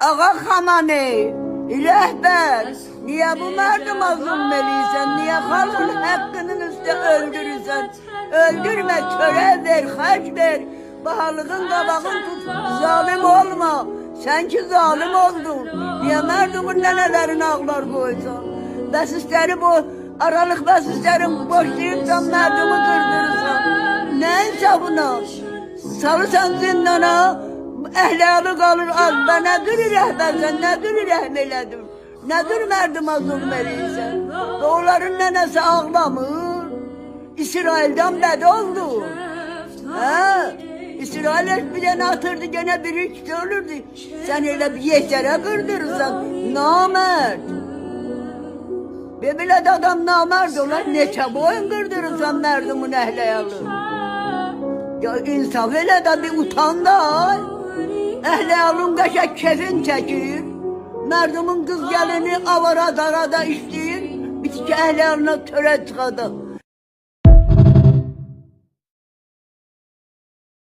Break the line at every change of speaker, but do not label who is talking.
Ağa Xamani, rəhbər, niyə bu mərduma zulm eləyirsən? Niyə xalqın haqqının üstə öldürürsən? Öldürmə, çörə ver, xərc ver. Bahalığın qabağın tut, zalim olma. Sen ki zalim oldun. Niyə mərdumun nənələrin ağlar qoysan? Bəsisləri bu, aralıq bəsislərin boşlayıbsan, mərdumu qırdırırsan. Nə insafına? Salırsan zindana, əhliyalı qalır az. Və nədir rəhbərsən, nədir rəhm elədin? Nədir mərduma zulm eləyirsən? Və onların nənəsi ağlamır. İsrail'dən bəd oldu. Hə? İsrail bir tane atırdı, gene biri ikisi ölürdü. Sen öyle bir yeşere kırdırırsan, namert. Bebiled adam namert olar, neçe boyun kırdırırsan merdumun ehliyalı. Ya insaf elə de bir utan da. Ehliyalın qəşək kefin çəkir. Merdumun kız gelini avara darada işləyir. Bir tiki ehliyalına töre çıxadı.